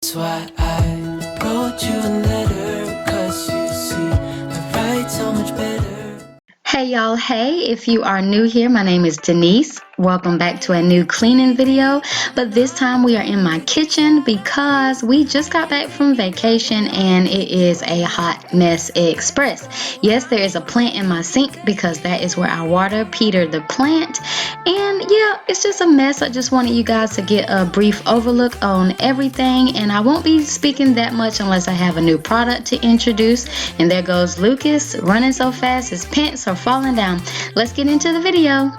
That's why I wrote you a letter, 'cause you see, I write so much better. Hey y'all, hey, if you are new here, my name is Denise. Welcome back to a new cleaning video, but this time we are in my kitchen because we just got back from vacation and it is a hot mess express. Yes, there is a plant in my sink because that is where I water Peter the plant, and yeah, it's just a mess. I just wanted you guys to get a brief overlook on everything, and I won't be speaking that much unless I have a new product to introduce. And there goes Lucas running so fast his pants are falling down. Let's get into the video.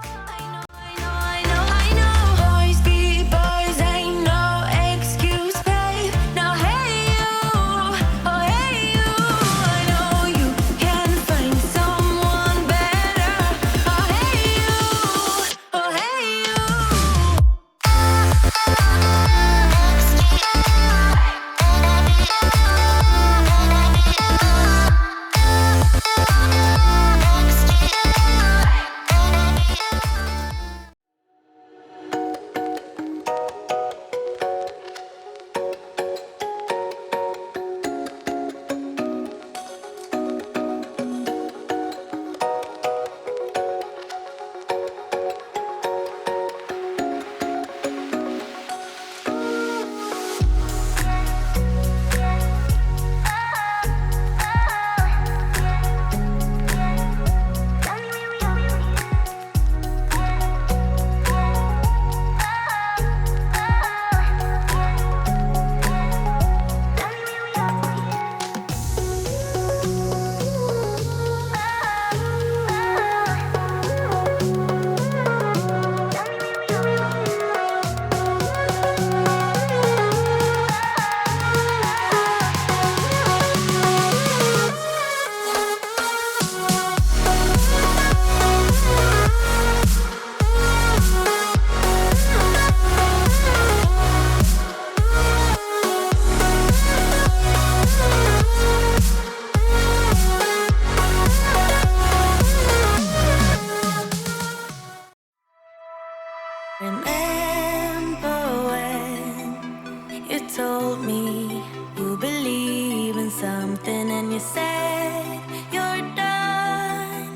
Remember when you told me you believe in something and you said you're done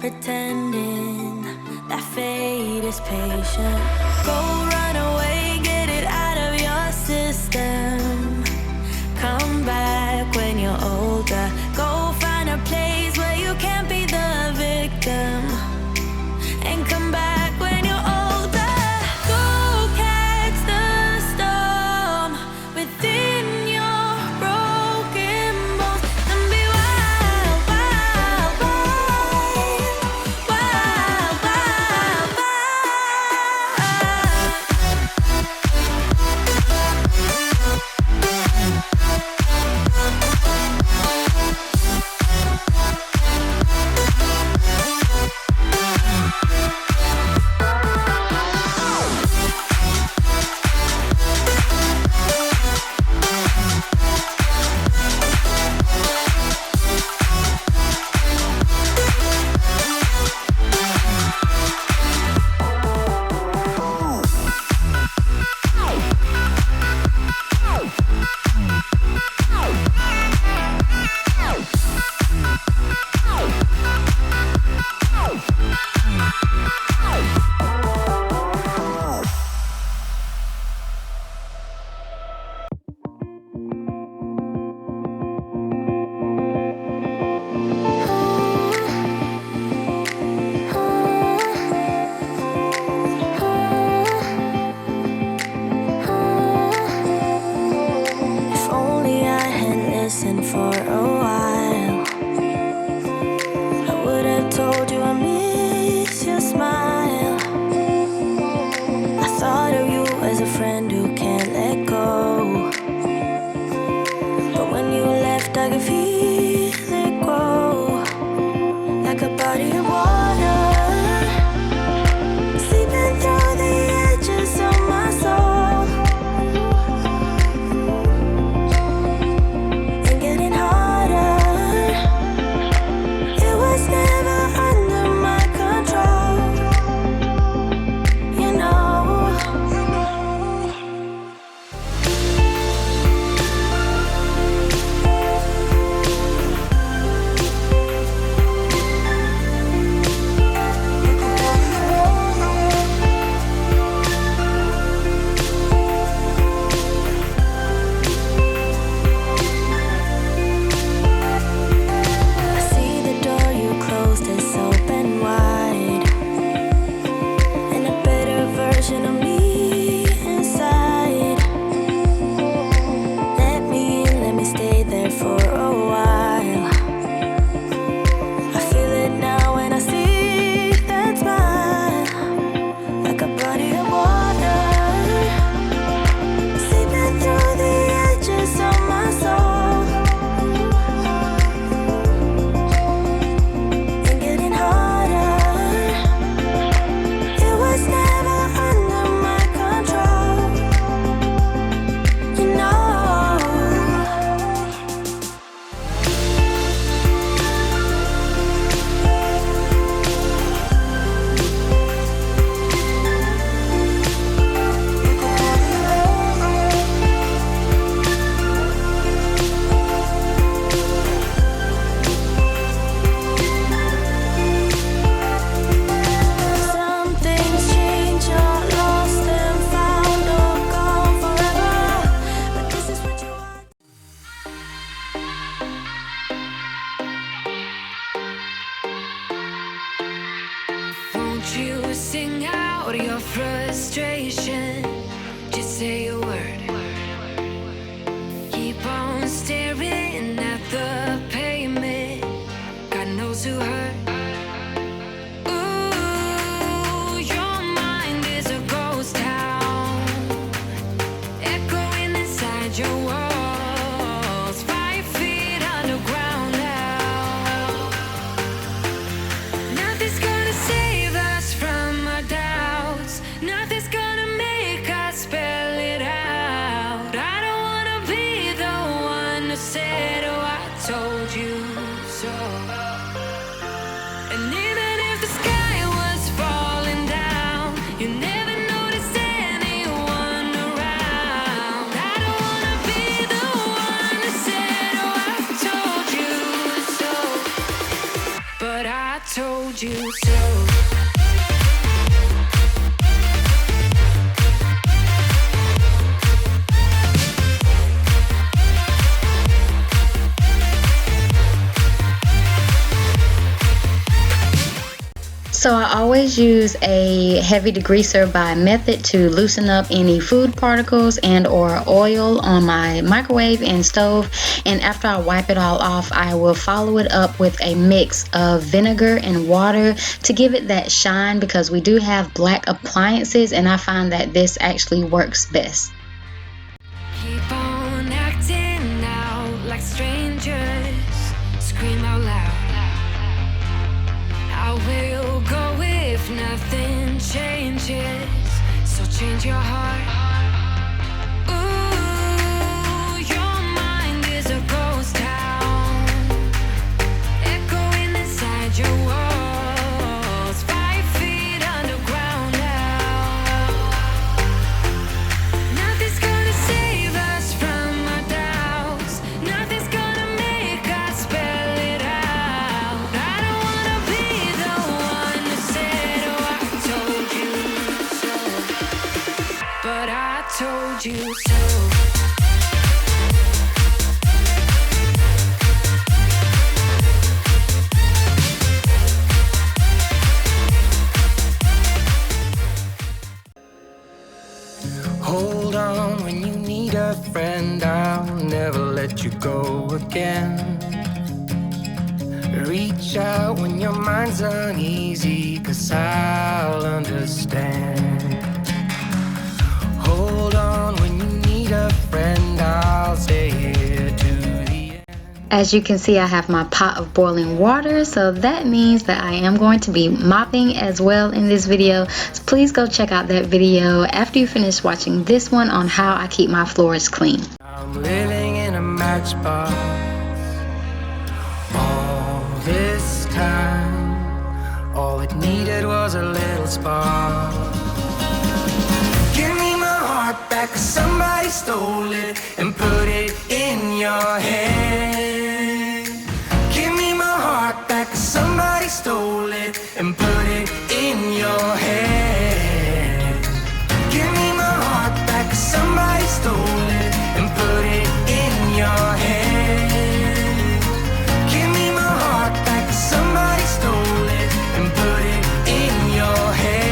pretending that fate is patient. Go run away, get it out of your system. Come back when you're older. Go find a place where you can't be the victim. And come back when you're older. Go catch the storm within your broken bones and be wild, wild, wild, wild, wild, wild. If only I had listened for a while, I would have told you I miss your smile. I thought of you as a friend who can't let go, but when you left I could feel it grow like a body of water, seeping through the edges of my soul and getting harder. It was never under my control, you know. frustration. Just say a word. Keep on staring at the pavement. God knows who hurt. Ooh, your mind is a ghost town, echoing inside your walls, 5 feet underground now. Nothing's gonna save us from our doubts. Nothing's gonna make us spell it out. I don't wanna be the one who said, oh, I told you so. And even if the sky was falling down, you never noticed anyone around. I don't wanna be the one who said, oh, I told you so. But I told you so. So I always use a heavy degreaser by Method to loosen up any food particles and or oil on my microwave and stove. And after I wipe it all off, I will follow it up with a mix of vinegar and water to give it that shine, because we do have black appliances and I find that this actually works best. Keep on acting out like strangers. Scream out loud. I will go if nothing changes. So change your heart. Ooh, your mind is a ghost town, echoing inside your walls, 5 feet underground now. Nothing's gonna save us from our doubts. Nothing's gonna make us spell it out. I don't wanna be the one who said, oh, I told you so. But I told you so. Hold on when you need a friend, I'll never let you go again. Reach out when your mind's uneasy, 'cause I'll understand. Hold on when you need a friend, I'll stay here to the end. As you can see, I have my pot of boiling water, so that means that I am going to be mopping as well in this video. So please go check out that video after you finish watching this one on how I keep my floors clean. I'm living in a matchbox all this time. All it needed was a little spark. Give me my heart back, 'cause somebody stole it and put it in your head. Give me my heart back, 'cause somebody stole it and put it in your head. Give me my heart back, 'cause somebody stole it and put it in your head. Give me my heart back, 'cause somebody stole it and put it in your head.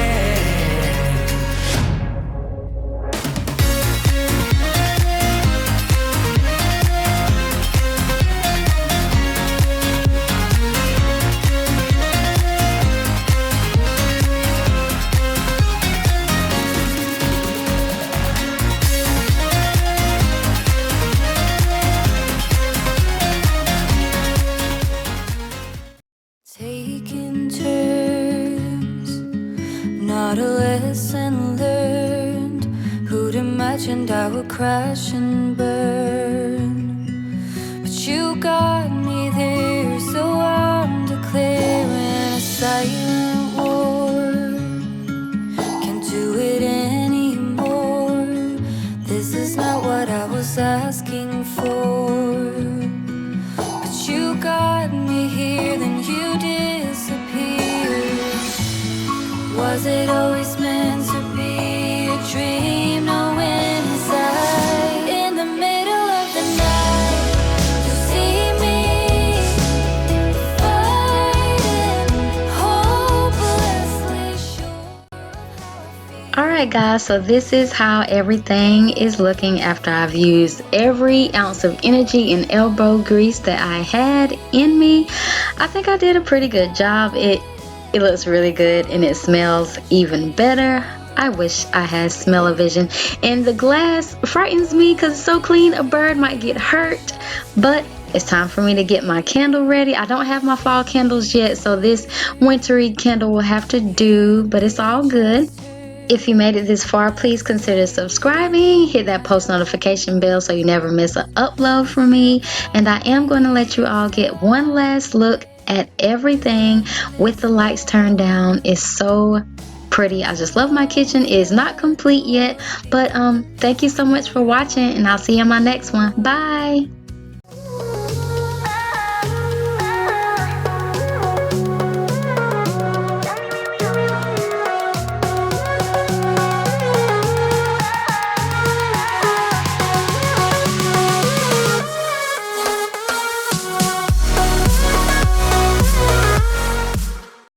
Taking turns, not a lesson learned. Who'd imagined I would crash and burn? But you got me there, so I'm declaring a silent war. Can't do it anymore. This is not what I was asking for. But you got me here, then you disappeared. Was it always meant to be a dream? No inside. In the middle of the night, you see me fighting, hopelessly sure of how I feel. Alright guys, so this is how everything is looking after I've used every ounce of energy and elbow grease that I had in me. I think I did a pretty good job. It looks really good and it smells even better. I wish I had smell-o-vision. And the glass frightens me because it's so clean a bird might get hurt. But it's time for me to get my candle ready. I don't have my fall candles yet, so this wintry candle will have to do, but it's all good. If you made it this far, please consider subscribing. Hit that post notification bell so you never miss an upload from me. And I am going to let you all get one last look at everything with the lights turned down. It's so pretty. I just love my kitchen. It is not complete yet, but thank you so much for watching, and I'll see you in my next one. Bye.